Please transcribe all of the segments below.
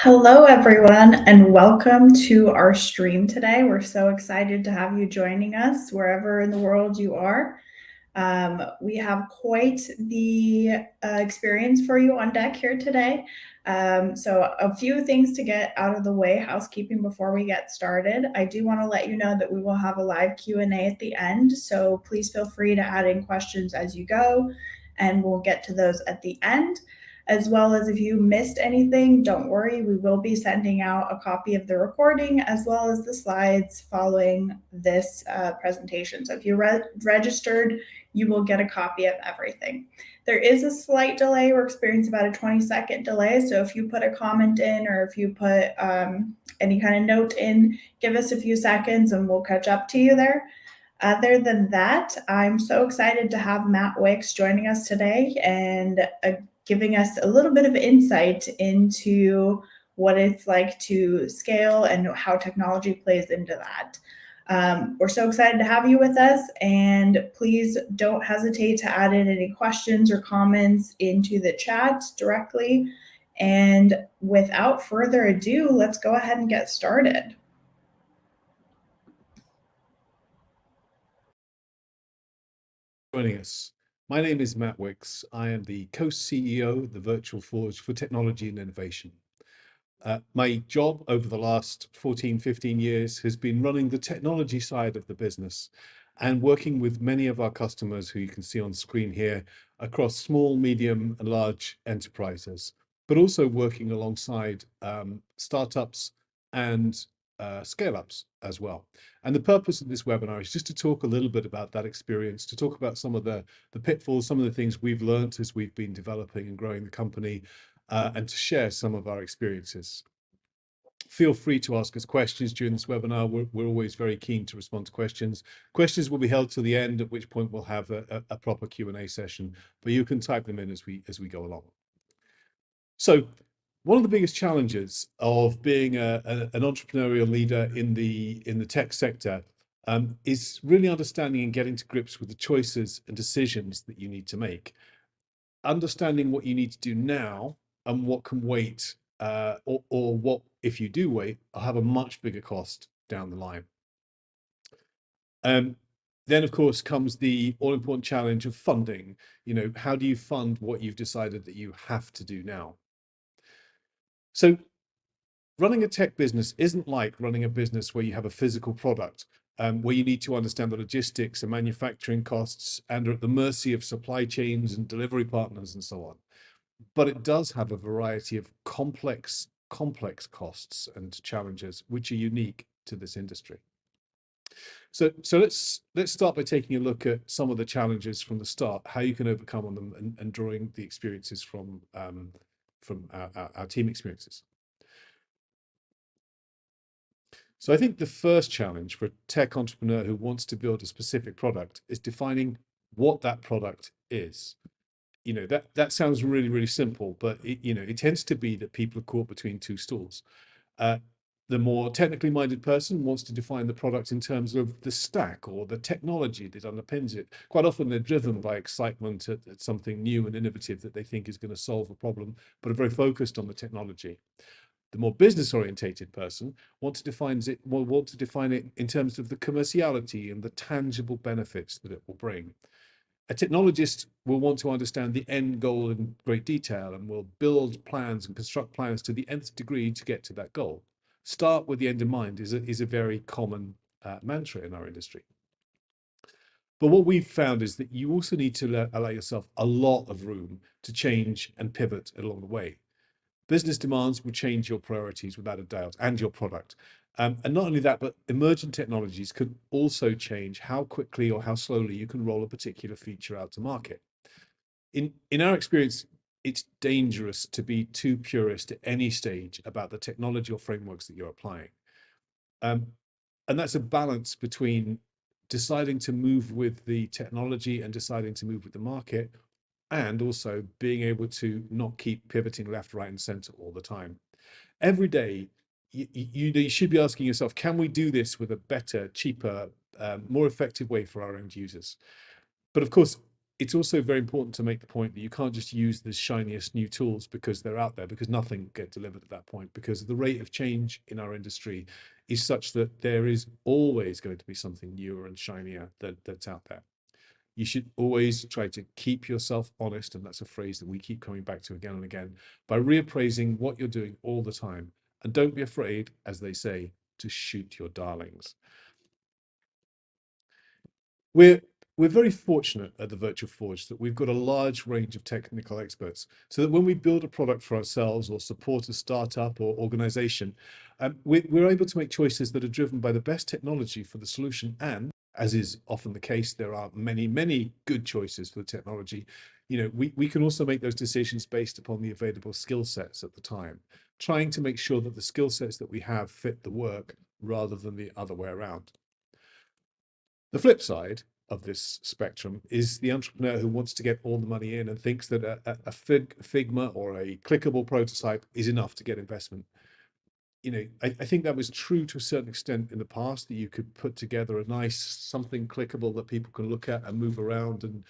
Hello, everyone, and welcome to our stream today. We're so excited to have you joining us wherever in the world you are. We have quite the experience for you on deck here today. So, a few things to get out of the way, housekeeping before we get started. I do want to let you know that we will have a live Q&A at the end, so please feel free to add in questions as you go, and we'll get to those at the end. As well as if you missed anything, don't worry, we will be sending out a copy of the recording as well as the slides following this presentation. So if you registered, you will get a copy of everything. There is a slight delay. We're experiencing about a 20-second delay. So if you put a comment in or if you put any kind of note in, give us a few seconds and we'll catch up to you there. Other than that, I'm so excited to have Matt Wicks joining us today and giving us a little bit of insight into what it's like to scale and how technology plays into that. We're so excited to have you with us, and please don't hesitate to add in any questions or comments into the chat directly. And without further ado, let's go ahead and get started. Joining us. My name is Matt Wicks. I am the co-CEO of the Virtual Forge for Technology and Innovation. My job over the last 14, 15 years has been running the technology side of the business and working with many of our customers who you can see on screen here across small, medium and large enterprises, but also working alongside startups and scale-ups as well. And the purpose of this webinar is just to talk a little bit about that experience, to talk about some of the pitfalls, some of the things we've learned as we've been developing and growing the company, and to share some of our experiences. Feel free to ask us questions during this webinar. We're always very keen to respond to questions. Questions will be held to the end, at which point we'll have a proper Q&A session, but you can type them in as we go along. So one of the biggest challenges of being an entrepreneurial leader in the tech sector is really understanding and getting to grips with the choices and decisions that you need to make. Understanding what you need to do now and what can wait, or what, if you do wait, will have a much bigger cost down the line. Then, of course, comes the all-important challenge of funding. You know, how do you fund what you've decided that you have to do now? So running a tech business isn't like running a business where you have a physical product, where you need to understand the logistics and manufacturing costs and are at the mercy of supply chains and delivery partners and so on. But it does have a variety of complex costs and challenges which are unique to this industry. So let's start by taking a look at some of the challenges from the start, how you can overcome them, and drawing the experiences from our team experiences. So I think the first challenge for a tech entrepreneur who wants to build a specific product is defining what that product is. You know, that sounds really, really simple, but it tends to be that people are caught between two stools. The more technically minded person wants to define the product in terms of the stack or the technology that underpins it. Quite often they're driven by excitement at something new and innovative that they think is going to solve a problem, but are very focused on the technology. The more business orientated person wants to define it in terms of the commerciality and the tangible benefits that it will bring. A technologist will want to understand the end goal in great detail and will build plans and construct plans to the nth degree to get to that goal. Start with the end in mind is a very common mantra in our industry. But what we've found is that you also need to allow yourself a lot of room to change and pivot along the way. Business demands will change your priorities without a doubt, and your product. And not only that, but emergent technologies could also change how quickly or how slowly you can roll a particular feature out to market. In our experience, it's dangerous to be too purist at any stage about the technology or frameworks that you're applying. And that's a balance between deciding to move with the technology and deciding to move with the market, and also being able to not keep pivoting left, right, and center all the time. Every day, you should be asking yourself, can we do this with a better, cheaper, more effective way for our end users? But of course, it's also very important to make the point that you can't just use the shiniest new tools because they're out there, because nothing will get delivered at that point, because the rate of change in our industry is such that there is always going to be something newer and shinier that's out there. You should always try to keep yourself honest, and that's a phrase that we keep coming back to again and again, by reappraising what you're doing all the time. And don't be afraid, as they say, to shoot your darlings. We're we're very fortunate at the Virtual Forge that we've got a large range of technical experts, so that when we build a product for ourselves or support a startup or organization, we're able to make choices that are driven by the best technology for the solution. And as is often the case, there are many, many good choices for the technology. We can also make those decisions based upon the available skill sets at the time, trying to make sure that the skill sets that we have fit the work rather than the other way around. The flip side of this spectrum is the entrepreneur who wants to get all the money in and thinks that a Figma or a clickable prototype is enough to get investment. I think that was true to a certain extent in the past, that you could put together a nice something clickable that people can look at and move around, and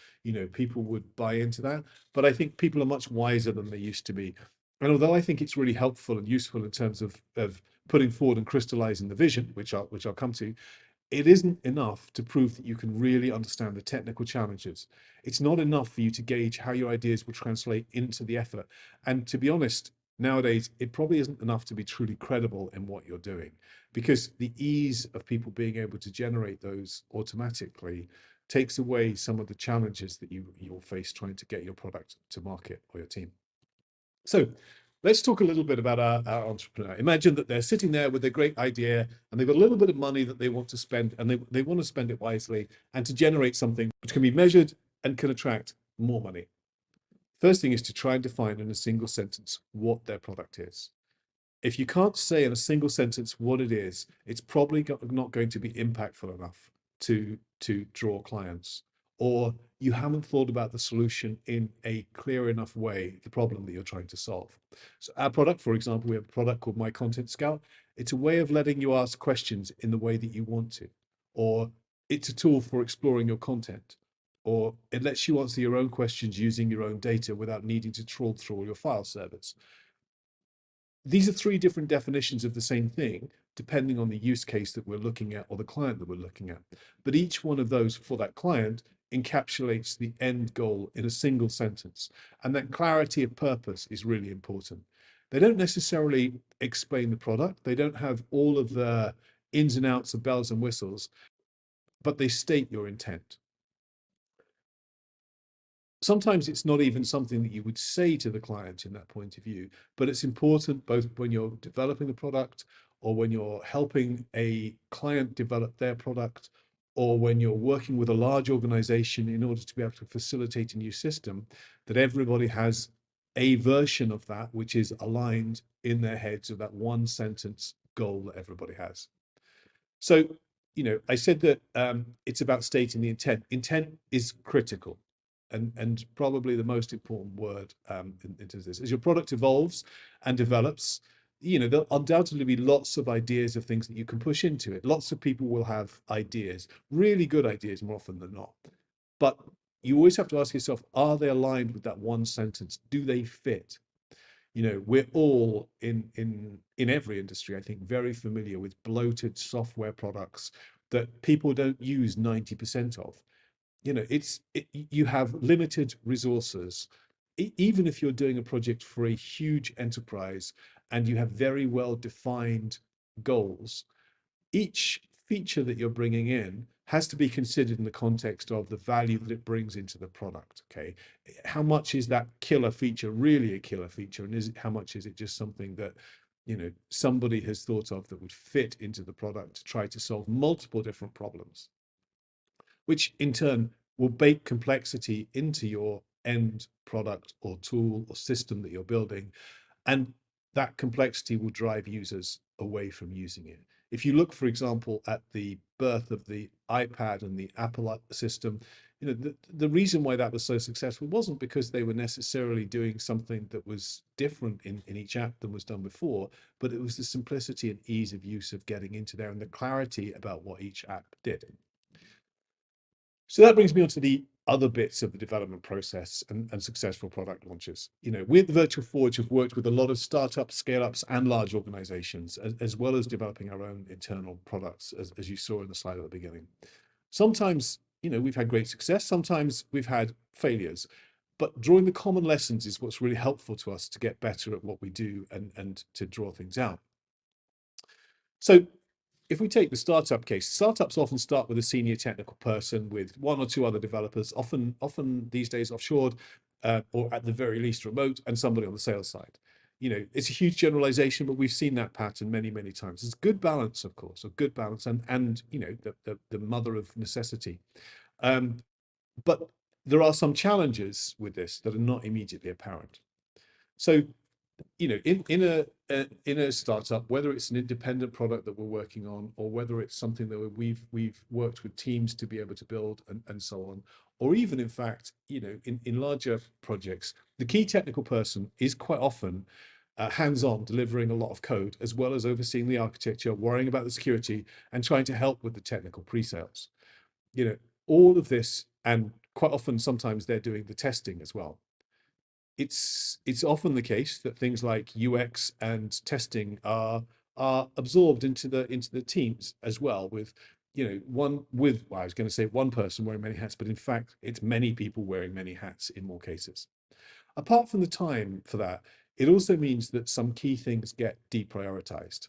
people would buy into that. But I think people are much wiser than they used to be. And although I think it's really helpful and useful in terms of putting forward and crystallizing the vision, which I'll come to, it isn't enough to prove that you can really understand the technical challenges. It's not enough for you to gauge how your ideas will translate into the effort. And to be honest, nowadays, it probably isn't enough to be truly credible in what you're doing, because the ease of people being able to generate those automatically takes away some of the challenges that you'll face trying to get your product to market or your team. So let's talk a little bit about our entrepreneur. Imagine that they're sitting there with a great idea and they've got a little bit of money that they want to spend, and they want to spend it wisely and to generate something which can be measured and can attract more money. First thing is to try and define in a single sentence what their product is. If you can't say in a single sentence what it is, it's probably not going to be impactful enough to draw clients, or you haven't thought about the solution in a clear enough way, the problem that you're trying to solve. So our product, for example, we have a product called My Content Scout. It's a way of letting you ask questions in the way that you want to, or it's a tool for exploring your content, or it lets you answer your own questions using your own data without needing to trawl through all your file servers. These are three different definitions of the same thing, depending on the use case that we're looking at or the client that we're looking at. But each one of those for that client encapsulates the end goal in a single sentence. And that clarity of purpose is really important. They don't necessarily explain the product. They don't have all of the ins and outs of bells and whistles, but they state your intent. Sometimes it's not even something that you would say to the client in that point of view, but it's important both when you're developing the product, or when you're helping a client develop their product, or when you're working with a large organization in order to be able to facilitate a new system, that everybody has a version of that which is aligned in their heads of that one sentence goal that everybody has. So, I said that it's about stating the intent. Intent is critical, and probably the most important word into this. As your product evolves and develops, there'll undoubtedly be lots of ideas of things that you can push into it. Lots of people will have ideas, really good ideas more often than not. But you always have to ask yourself, are they aligned with that one sentence? Do they fit? We're all in every industry, I think, very familiar with bloated software products that people don't use 90% of. You have limited resources. Even if you're doing a project for a huge enterprise and you have very well defined goals, each feature that you're bringing in has to be considered in the context of the value that it brings into the product. Okay, how much is that killer feature really a killer feature, and how much is it just something that somebody has thought of that would fit into the product to try to solve multiple different problems, which in turn will bake complexity into your end product or tool or system that you're building. And that complexity will drive users away from using it. If you look, for example, at the birth of the iPad and the Apple system, the reason why that was so successful wasn't because they were necessarily doing something that was different in each app than was done before, but it was the simplicity and ease of use of getting into there and the clarity about what each app did. So that brings me on to the other bits of the development process and successful product launches. We at the Virtual Forge have worked with a lot of startups, scale-ups, and large organizations, as well as developing our own internal products, as you saw in the slide at the beginning. Sometimes, we've had great success, sometimes we've had failures, but drawing the common lessons is what's really helpful to us to get better at what we do and to draw things out. So if we take the startup case, startups often start with a senior technical person with one or two other developers, often these days offshored, or at the very least remote, and somebody on the sales side. It's a huge generalization, but we've seen that pattern many, many times. It's good balance, of course, a good balance, and the mother of necessity. But there are some challenges with this that are not immediately apparent. So in a startup, whether it's an independent product that we're working on, or whether it's something that we've worked with teams to be able to build and so on, or even in fact, in larger projects, the key technical person is quite often hands-on, delivering a lot of code, as well as overseeing the architecture, worrying about the security, and trying to help with the technical pre-sales. All of this, and quite often, sometimes they're doing the testing as well. It's often the case that things like UX and testing are absorbed into the teams as well, with well, I was going to say one person wearing many hats, but in fact it's many people wearing many hats in more cases. Apart from the time for that, it also means that some key things get deprioritized.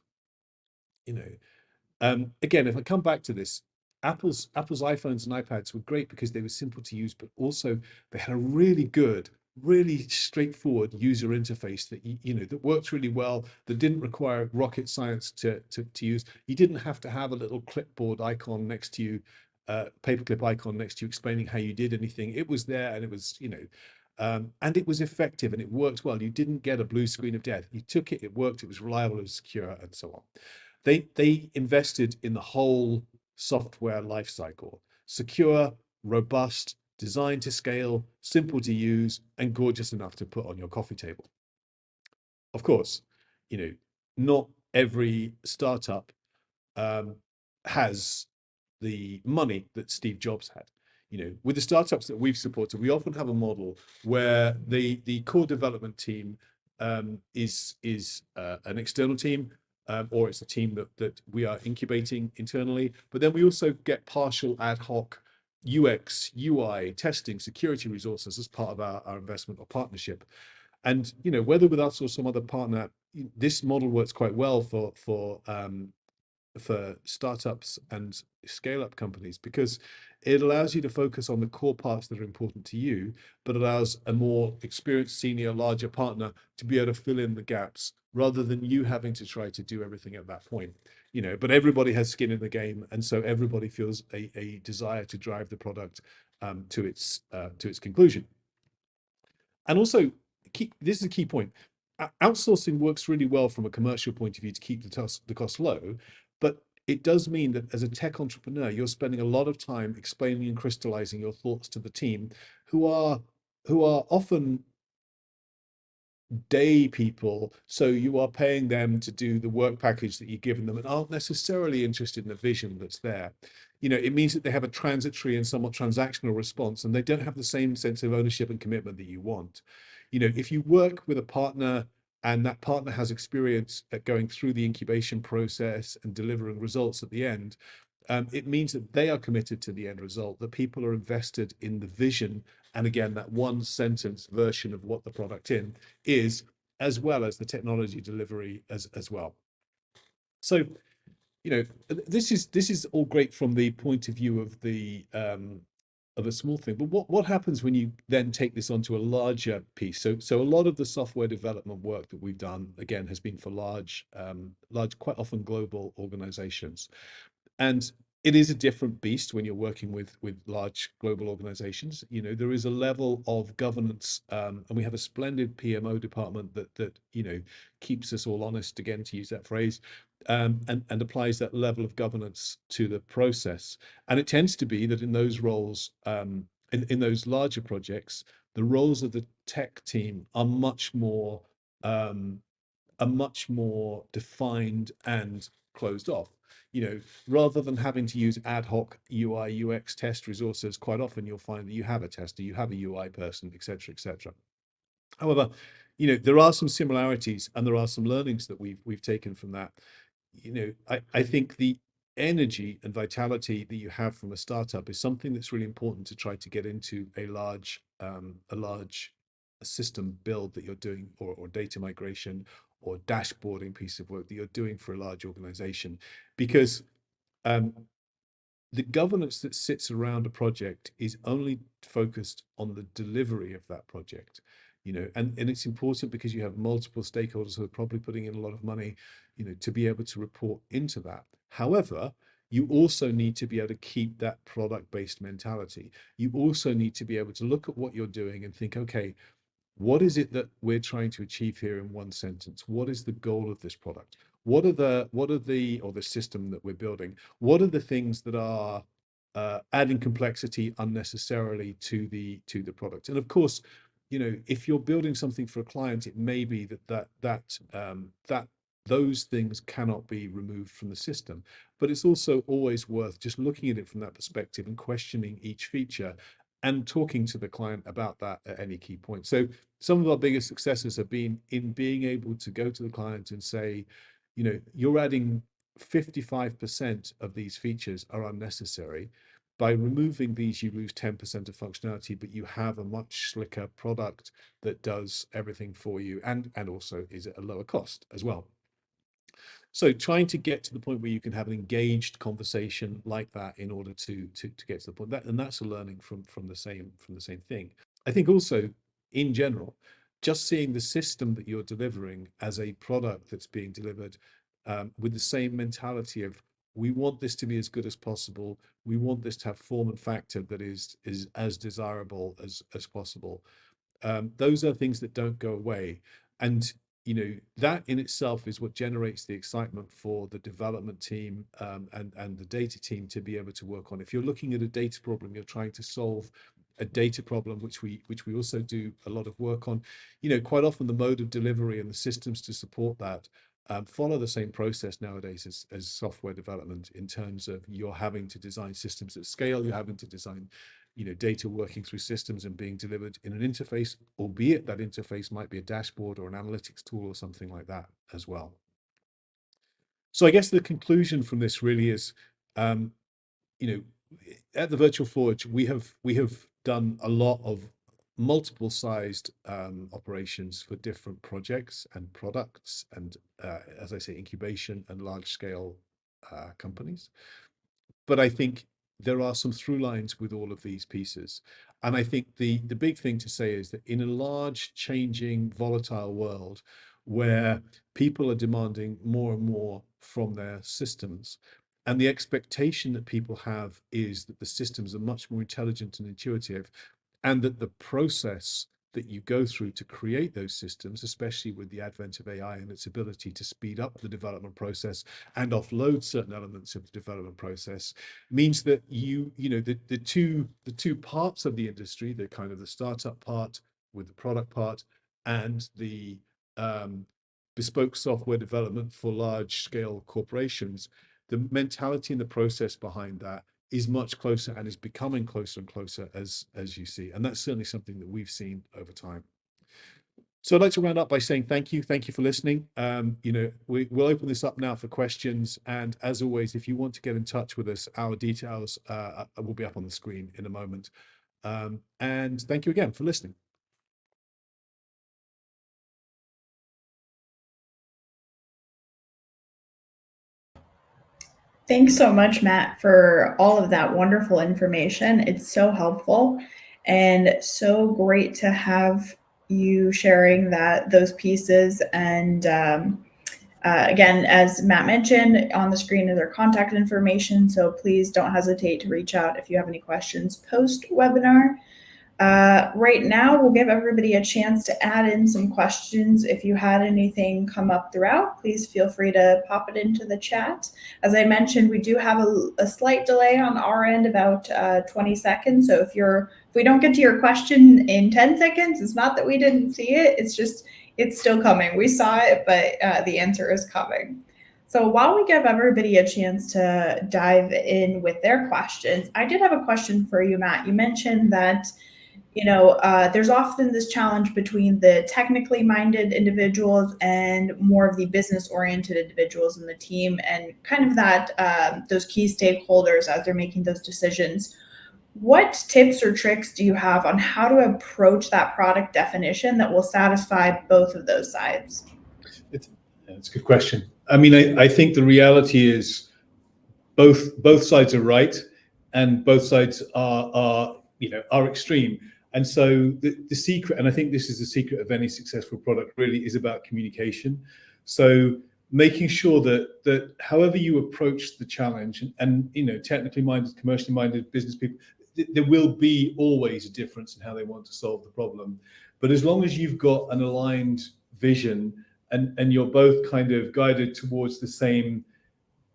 Again, if I come back to this, Apple's iPhones and iPads were great because they were simple to use, but also they had a really good, really straightforward user interface that that worked really well, that didn't require rocket science to use. You didn't have to have a little clipboard icon next to you, paperclip icon next to you explaining how you did anything. It was there, and it was and it was effective, and it worked well. You didn't get a blue screen of death. You took it, it worked, it was reliable, it was secure, and so on. They invested in the whole software lifecycle: secure, robust, designed to scale, simple to use, and gorgeous enough to put on your coffee table. Of course, not every startup has the money that Steve Jobs had. With the startups that we've supported, we often have a model where the core development team is an external team, or it's a team that we are incubating internally. But then we also get partial ad hoc UX, UI, testing, security resources as part of our investment or partnership. And whether with us or some other partner, this model works quite well for startups and scale-up companies, because it allows you to focus on the core parts that are important to you, but allows a more experienced, senior, larger partner to be able to fill in the gaps, rather than you having to try to do everything at that point. But everybody has skin in the game, and so everybody feels a desire to drive the product to its conclusion. And also, this is a key point. Outsourcing works really well from a commercial point of view to keep the cost low, but it does mean that as a tech entrepreneur, you're spending a lot of time explaining and crystallizing your thoughts to the team, who are often day people. So you are paying them to do the work package that you've given them, and aren't necessarily interested in the vision that's there. It means that they have a transitory and somewhat transactional response, and they don't have the same sense of ownership and commitment that you want. If you work with a partner, and that partner has experience at going through the incubation process and delivering results at the end, it means that they are committed to the end result, that people are invested in the vision, and again, that one sentence version of what the product is, as well as the technology delivery as well. So, this is all great from the point of view of a small thing, but what happens when you then take this onto a larger piece? So a lot of the software development work that we've done, again, has been for large, quite often global organizations. And it is a different beast when you're working with large global organizations. There is a level of governance, and we have a splendid PMO department that keeps us all honest, again, to use that phrase, and applies that level of governance to the process. And it tends to be that in those roles, in those larger projects, the roles of the tech team are much more defined and closed off. Rather than having to use ad hoc UI UX test resources, quite often you'll find that you have a tester, you have a UI person, etc., etc. However, there are some similarities and there are some learnings that we've taken from that. I think the energy and vitality that you have from a startup is something that's really important to try to get into a large system build that you're doing, or data migration or dashboarding piece of work that you're doing for a large organization, because um, the governance that sits around a project is only focused on the delivery of that project. And it's important because you have multiple stakeholders who are probably putting in a lot of money, to be able to report into that. However, you also need to be able to keep that product-based mentality. You also need to be able to look at what you're doing and think, okay, what is it that we're trying to achieve here in one sentence? What is the goal of this product? What are the system that we're building? What are the things that are adding complexity unnecessarily to the product? And of course, if you're building something for a client, it may be that those things cannot be removed from the system. But it's also always worth just looking at it from that perspective and questioning each feature and talking to the client about that at any key point. So some of our biggest successes have been in being able to go to the client and say, you're adding 55% of these features are unnecessary. By removing these, you lose 10% of functionality, but you have a much slicker product that does everything for you and also is at a lower cost as well. So trying to get to the point where you can have an engaged conversation like that in order to get to the point, and that's a learning from the same thing. I think also, in general, just seeing the system that you're delivering as a product that's being delivered with the same mentality of, we want this to be as good as possible. We want this to have form and factor that is as desirable as possible. Those are things that don't go away. And that in itself is what generates the excitement for the development team and the data team to be able to work on. If you're looking at a data problem, you're trying to solve a data problem, which we also do a lot of work on. Quite often the mode of delivery and the systems to support that follow the same process nowadays as software development, in terms of you're having to design systems at scale, you're having to design data working through systems and being delivered in an interface, albeit that interface might be a dashboard or an analytics tool or something like that as well. So I guess the conclusion from this really is, at the Virtual Forge, we have done a lot of multiple sized operations for different projects and products, and as I say, incubation and large scale companies. But I think there are some through lines with all of these pieces. And I think the big thing to say is that in a large, changing, volatile world where people are demanding more and more from their systems, and the expectation that people have is that the systems are much more intelligent and intuitive, and that the process that you go through to create those systems, especially with the advent of AI and its ability to speed up the development process and offload certain elements of the development process, means that the two parts of the industry, the kind of the startup part with the product part, and the bespoke software development for large scale corporations, the mentality and the process behind that is much closer and is becoming closer and closer as you see. And that's certainly something that we've seen over time. So I'd like to round up by saying thank you for listening. We'll open this up now for questions, and as always, if you want to get in touch with us, our details will be up on the screen in a moment. And thank you again for listening. Thanks so much, Matt, for all of that wonderful information. It's so helpful and so great to have you sharing those pieces. And again, as Matt mentioned, on the screen is their contact information. So please don't hesitate to reach out if you have any questions post webinar. Right now, we'll give everybody a chance to add in some questions. If you had anything come up throughout, please feel free to pop it into the chat. As I mentioned, we do have a slight delay on our end, about 20 seconds. So if we don't get to your question in 10 seconds, it's not that we didn't see it. It's just, it's still coming. We saw it, but the answer is coming. So while we give everybody a chance to dive in with their questions, I did have a question for you, Matt. You mentioned that there's often this challenge between the technically minded individuals and more of the business oriented individuals in the team, and kind of that those key stakeholders as they're making those decisions. What tips or tricks do you have on how to approach that product definition that will satisfy both of those sides? It's a good question. I mean, I think the reality is both sides are right, and both sides are extreme. And so the secret, and I think this is the secret of any successful product, really is about communication. So making sure that however you approach the challenge, and technically minded, commercially minded business people, there will be always a difference in how they want to solve the problem. But as long as you've got an aligned vision, and you're both kind of guided towards the same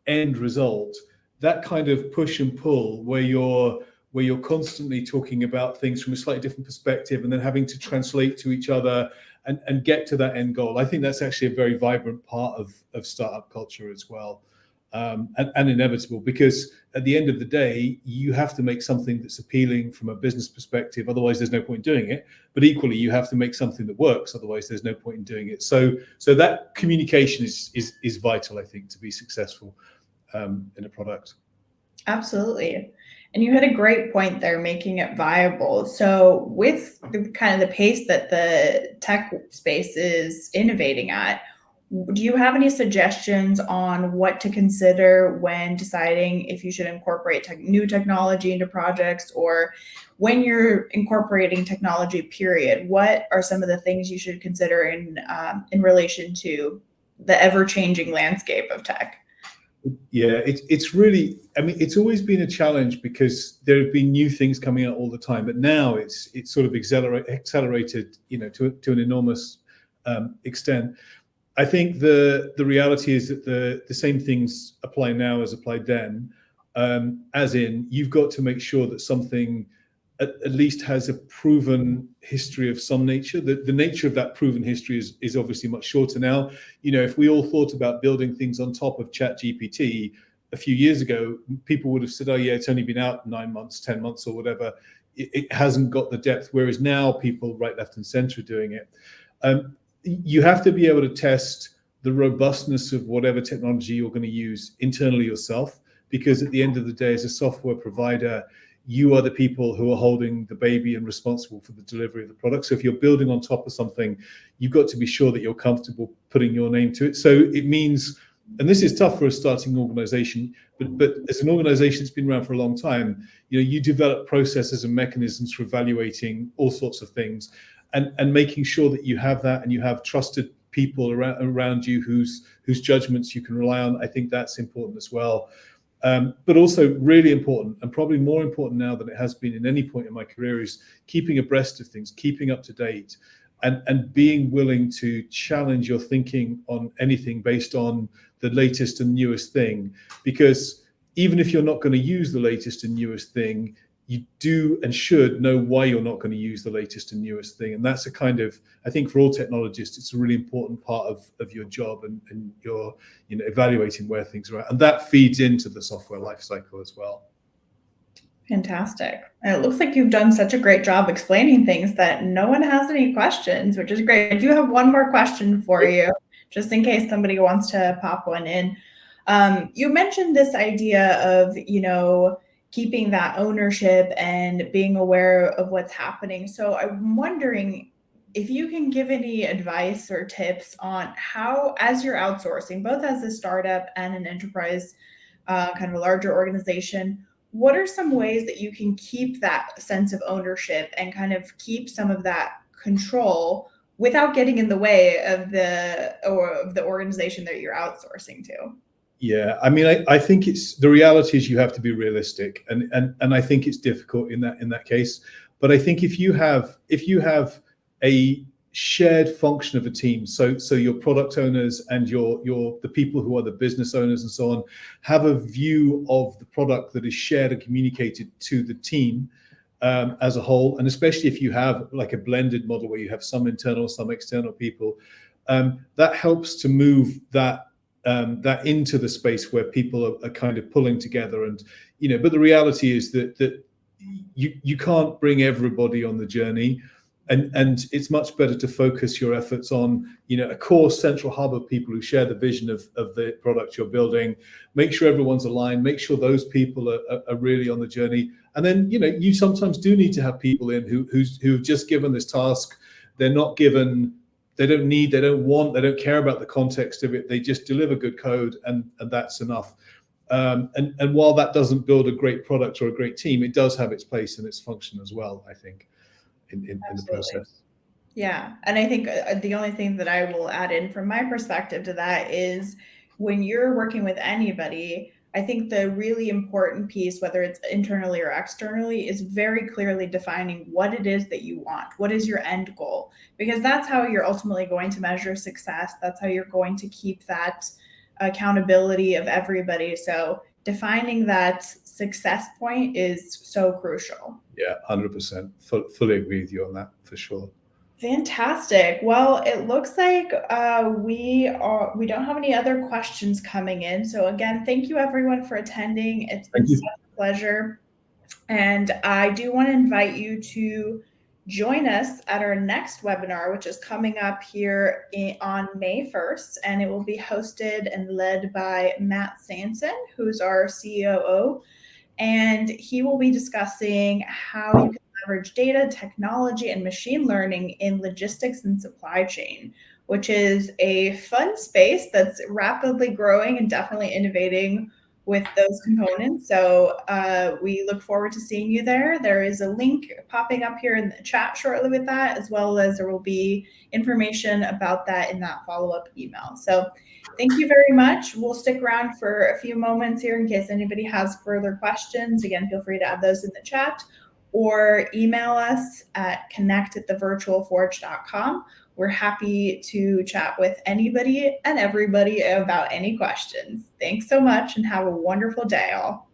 end result, that kind of push and pull where you're constantly talking about things from a slightly different perspective and then having to translate to each other and get to that end goal, I think that's actually a very vibrant part of startup culture as well. And inevitable, because at the end of the day, you have to make something that's appealing from a business perspective, otherwise there's no point in doing it. But equally, you have to make something that works, otherwise there's no point in doing it. So that communication is vital, I think, to be successful in a product. Absolutely. And you had a great point there, making it viable. So with kind of the pace that the tech space is innovating at, do you have any suggestions on what to consider when deciding if you should incorporate new technology into projects, or when you're incorporating technology, period? What are some of the things you should consider in relation to the ever-changing landscape of tech? Yeah, it's really, I mean, it's always been a challenge because there have been new things coming out all the time, but now it's sort of accelerated, to an enormous extent. I think the reality is that the same things apply now as applied then, as in you've got to make sure that something at least has a proven history of some nature. The nature of that proven history is obviously much shorter now. If we all thought about building things on top of ChatGPT a few years ago, people would have said, oh yeah, it's only been out 9 months, 10 months or whatever. It hasn't got the depth, whereas now people right, left and center are doing it. You have to be able to test the robustness of whatever technology you're going to use internally yourself, because at the end of the day, as a software provider, you are the people who are holding the baby and responsible for the delivery of the product. So if you're building on top of something, you've got to be sure that you're comfortable putting your name to it. So it means, and this is tough for a starting organization, but as an organization that's been around for a long time, you develop processes and mechanisms for evaluating all sorts of things, and making sure that you have that and you have trusted people around you whose judgments you can rely on. I think that's important as well. But also really important, and probably more important now than it has been in any point in my career, is keeping abreast of things, keeping up to date, and being willing to challenge your thinking on anything based on the latest and newest thing. Because even if you're not going to use the latest and newest thing, you do and should know why you're not going to use the latest and newest thing. And that's a kind of, I think for all technologists, it's a really important part of your job, and your, evaluating where things are at. And that feeds into the software lifecycle as well. Fantastic. And it looks like you've done such a great job explaining things that no one has any questions, which is great. I do have one more question for you, just in case somebody wants to pop one in. You mentioned this idea of, keeping that ownership and being aware of what's happening. So I'm wondering if you can give any advice or tips on how, as you're outsourcing, both as a startup and an enterprise, kind of a larger organization, what are some ways that you can keep that sense of ownership and kind of keep some of that control without getting in the way of the organization that you're outsourcing to? Yeah, I mean, I think it's, the reality is you have to be realistic, and I think it's difficult in that case. But I think if you have a shared function of a team, so your product owners and the people who are the business owners and so on have a view of the product that is shared and communicated to the team as a whole, and especially if you have like a blended model where you have some internal, some external people, that helps to move that that into the space where people are kind of pulling together. And but the reality is that you can't bring everybody on the journey, and it's much better to focus your efforts on a core central hub of people who share the vision of the product you're building. Make sure everyone's aligned, make sure those people are really on the journey. And then you sometimes do need to have people in who've just given this task. They're not given, they don't need, they don't want, they don't care about the context of it. They just deliver good code, and that's enough. And while that doesn't build a great product or a great team, it does have its place and its function as well, I think, in the process. Yeah. And I think the only thing that I will add in from my perspective to that is when you're working with anybody, I think the really important piece, whether it's internally or externally, is very clearly defining what it is that you want. What is your end goal? Because that's how you're ultimately going to measure success. That's how you're going to keep that accountability of everybody. So defining that success point is so crucial. Yeah, 100%. Fully agree with you on that, for sure. Fantastic. Well, it looks like we don't have any other questions coming in. So again, thank you everyone for attending. It's been such a pleasure. And I do want to invite you to join us at our next webinar, which is coming up here on May 1st. And it will be hosted and led by Matt Sanson, who's our COO. And he will be discussing how you can leverage data, technology, and machine learning in logistics and supply chain, which is a fun space that's rapidly growing and definitely innovating with those components. So we look forward to seeing you there. There is a link popping up here in the chat shortly with that, as well as there will be information about that in that follow-up email. So thank you very much. We'll stick around for a few moments here in case anybody has further questions. Again, feel free to add those in the chat or email us at connect@thevirtualforge.com. We're happy to chat with anybody and everybody about any questions. Thanks so much and have a wonderful day, all.